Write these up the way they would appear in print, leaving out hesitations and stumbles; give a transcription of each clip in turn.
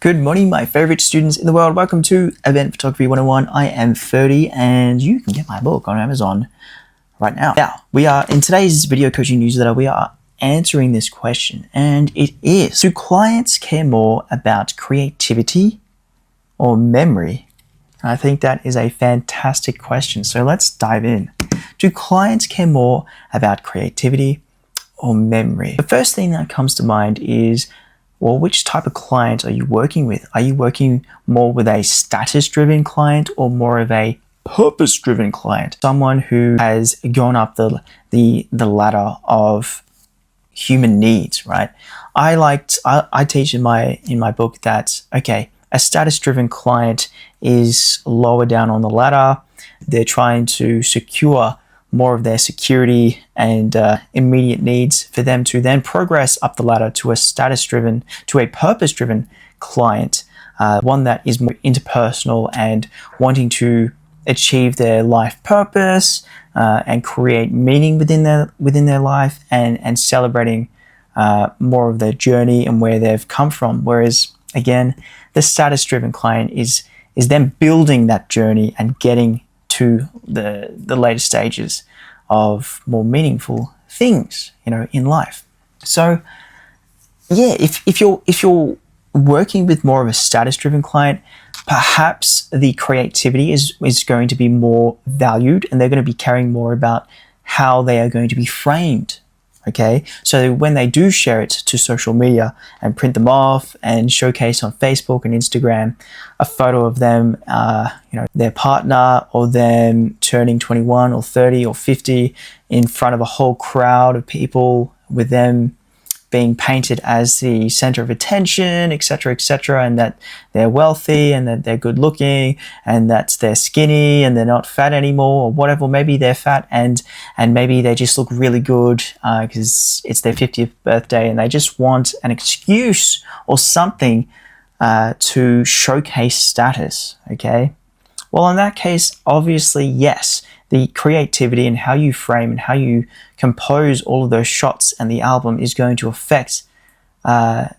Good morning, my favorite students in the world. Welcome to Event Photography 101. I am Ferdi, and you can get my book on Amazon right now. Now, we are in today's video coaching newsletter. We are answering this question, and it is: do clients care more about creativity or memory? I think that is a fantastic question. So let's dive in. Do clients care more about creativity or memory? The first thing that comes to mind is, well, which type of client are you working with? Are you working more with a status-driven client or more of a purpose-driven client? Someone who has gone up the ladder of human needs, right? I teach in my book that, okay, a status-driven client is lower down on the ladder. They're trying to secure more of their security and immediate needs for them to then progress up the ladder to a purpose-driven client, one that is more interpersonal and wanting to achieve their life purpose and create meaning within their life and celebrating more of their journey and where they've come from. Whereas, again, the status-driven client is them building that journey and getting to the later stages of more meaningful things, in life. So, yeah, if you're working with more of a status-driven client, perhaps the creativity is going to be more valued, and they're going to be caring more about how they are going to be framed. Okay, so when they do share it to social media and print them off and showcase on Facebook and Instagram a photo of them, their partner or them turning 21 or 30 or 50 in front of a whole crowd of people, with them being painted as the center of attention, etc., and that they're wealthy and that they're good looking and that they're skinny and they're not fat anymore, or whatever. Maybe they're fat and maybe they just look really good because it's their 50th birthday and they just want an excuse or something to showcase status. Okay, well, in that case, obviously, yes, the creativity and how you frame and how you compose all of those shots and the album is going to affect how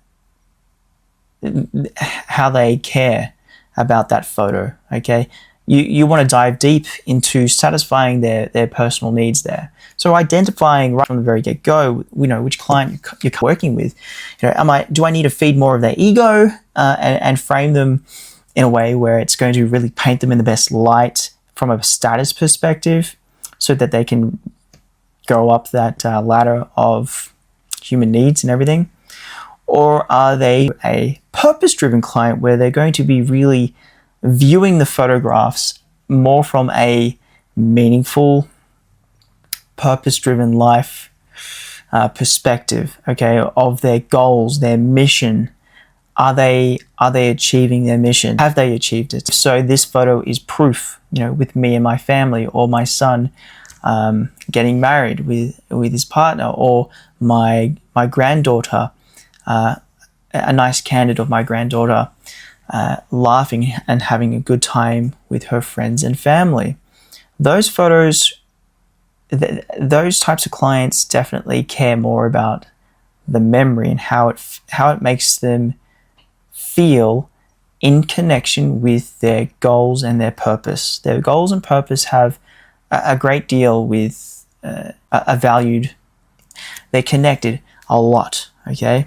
they care about that photo. Okay, you want to dive deep into satisfying their personal needs there. So identifying right from the very get-go, which client you're working with. Do I need to feed more of their ego and frame them in a way where it's going to really paint them in the best light from a status perspective, so that they can go up that ladder of human needs and everything? Or are they a purpose-driven client where they're going to be really viewing the photographs more from a meaningful, purpose-driven life perspective, okay, of their goals, their mission? Are they achieving their mission? Have they achieved it? So this photo is proof, with me and my family, or my son getting married with his partner, or my granddaughter, a nice candid of my granddaughter laughing and having a good time with her friends and family. Those photos, those types of clients definitely care more about the memory and how it makes them feel in connection with their goals and their purpose. Their goals and purpose have a great deal with a valued. They're connected a lot. Okay,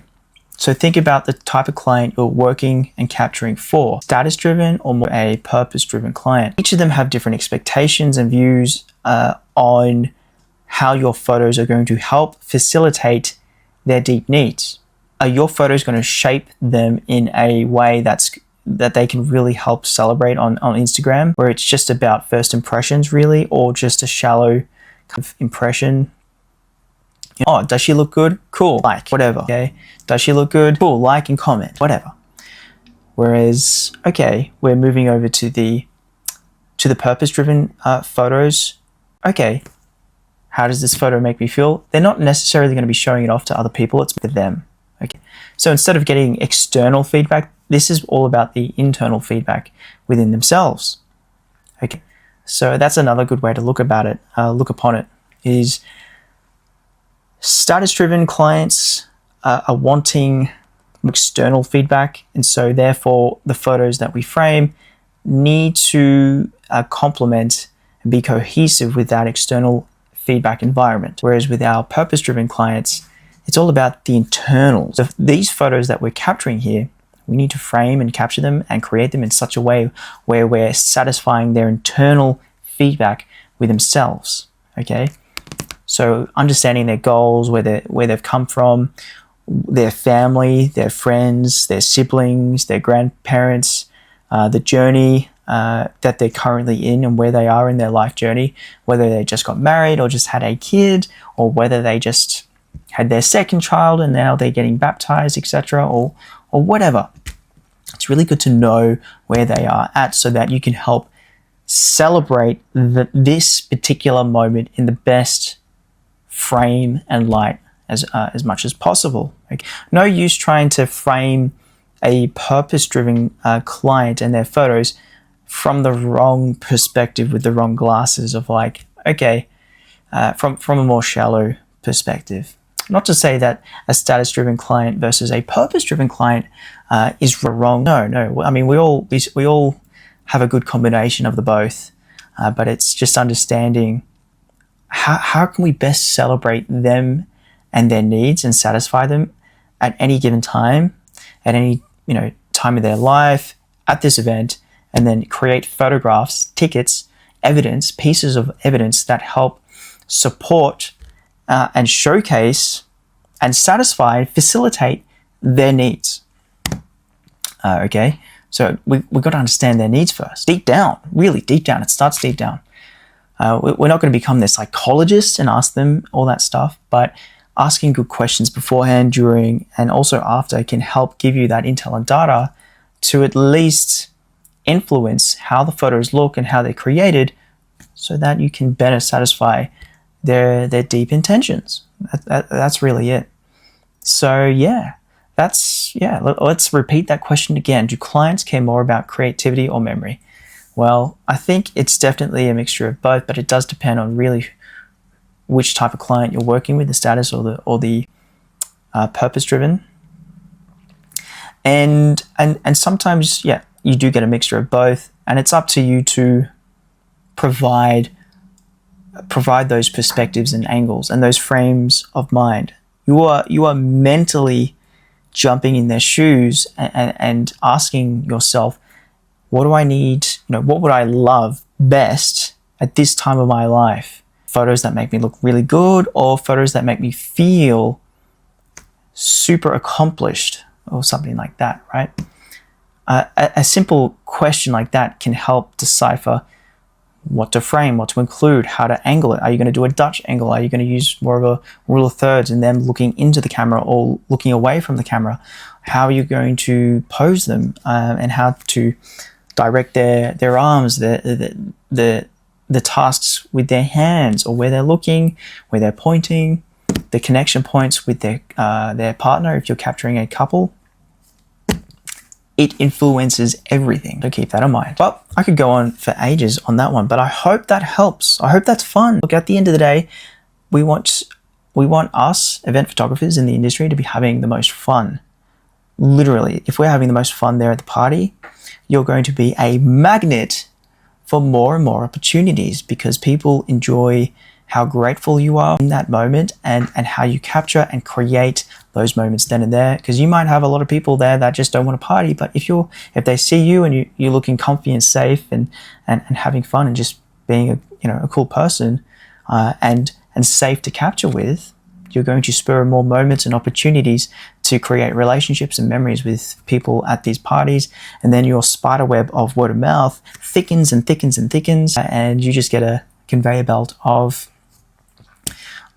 so think about the type of client you're working and capturing for: status-driven or more a purpose-driven client. Each of them have different expectations and views on how your photos are going to help facilitate their deep needs. Are your photos going to shape them in a way that they can really help celebrate on Instagram, where it's just about first impressions really, or just a shallow kind of impression? Oh, does she look good? Cool, like, whatever. Okay, does she look good? Cool, like and comment, whatever. Whereas, okay, we're moving over to the purpose-driven photos. Okay, how does this photo make me feel? They're not necessarily going to be showing it off to other people. It's with them. Okay, so instead of getting external feedback, this is all about the internal feedback within themselves. Okay, so that's another good way to look upon it, is status-driven clients are wanting external feedback, and so therefore the photos that we frame need to complement and be cohesive with that external feedback environment. Whereas with our purpose-driven clients, it's all about the internals. So these photos that we're capturing here, we need to frame and capture them and create them in such a way where we're satisfying their internal feedback with themselves, okay? So understanding their goals, where they've come from, their family, their friends, their siblings, their grandparents, the journey that they're currently in and where they are in their life journey, whether they just got married or just had a kid, or whether they just had their second child and now they're getting baptized, etc., or whatever. It's really good to know where they are at so that you can help celebrate this particular moment in the best frame and light as much as possible. Like, no use trying to frame a purpose-driven client and their photos from the wrong perspective with the wrong glasses of like, okay, from a more shallow perspective. Not to say that a status-driven client versus a purpose-driven client is wrong. No. I mean, we all have a good combination of the both, but it's just understanding how can we best celebrate them and their needs and satisfy them at any given time, at any time of their life, at this event, and then create photographs, tickets, evidence, pieces of evidence that help support and showcase and satisfy, facilitate their needs. Okay, so we've got to understand their needs first. Deep down, really deep down. It starts deep down. We're not going to become their psychologists and ask them all that stuff, but asking good questions beforehand, during, and also after can help give you that intel and data to at least influence how the photos look and how they're created so that you can better satisfy their deep intentions. That's really it. So let's repeat that question again. Do clients care more about creativity or memory? Well, I think it's definitely a mixture of both, but it does depend on really which type of client you're working with, the status or the purpose-driven. And sometimes, you do get a mixture of both, and it's up to you to provide those perspectives and angles and those frames of mind. You are mentally jumping in their shoes and asking yourself, what do I need? What would I love best at this time of my life? Photos that make me look really good, or photos that make me feel super accomplished, or something like that, right? A simple question like that can help decipher what to frame, what to include, how to angle it. Are you going to do a Dutch angle? Are you going to use more of a rule of thirds and them looking into the camera or looking away from the camera? How are you going to pose them and how to direct their arms, the tasks with their hands, or where they're looking, where they're pointing, the connection points with their partner if you're capturing a couple. It influences everything, so keep that in mind. Well, I could go on for ages on that one, but I hope that helps. I hope that's fun. Look, at the end of the day, we want us event photographers in the industry to be having the most fun. Literally, if we're having the most fun there at the party, you're going to be a magnet for more and more opportunities, because people enjoy how grateful you are in that moment and how you capture and create those moments then and there. Because you might have a lot of people there that just don't want to party, but if they see you and you're looking comfy and safe and having fun and just being a cool person and safe to capture with, you're going to spur more moments and opportunities to create relationships and memories with people at these parties. And then your spider web of word of mouth thickens and thickens and thickens, and you just get a conveyor belt of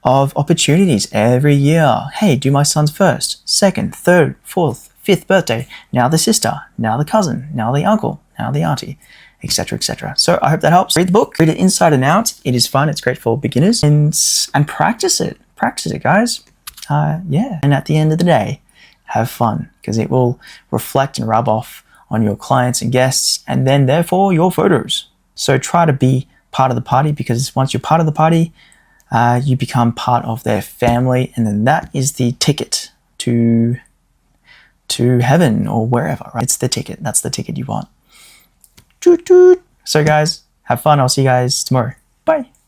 opportunities every year. Hey, do my son's first, second, third, fourth, fifth birthday. Now the sister, now the cousin, now the uncle, now the auntie, etc., etc. So I hope that helps. Read the book, read it inside and out. It is fun. It's great for beginners, and practice it. Practice it, guys. And at the end of the day, have fun, because it will reflect and rub off on your clients and guests, and then therefore your photos. So try to be part of the party, because once you're part of the party, you become part of their family, and then that is the ticket to to heaven or wherever, right? It's the ticket. That's the ticket you want. Toot, toot. So guys, have fun. I'll see you guys tomorrow.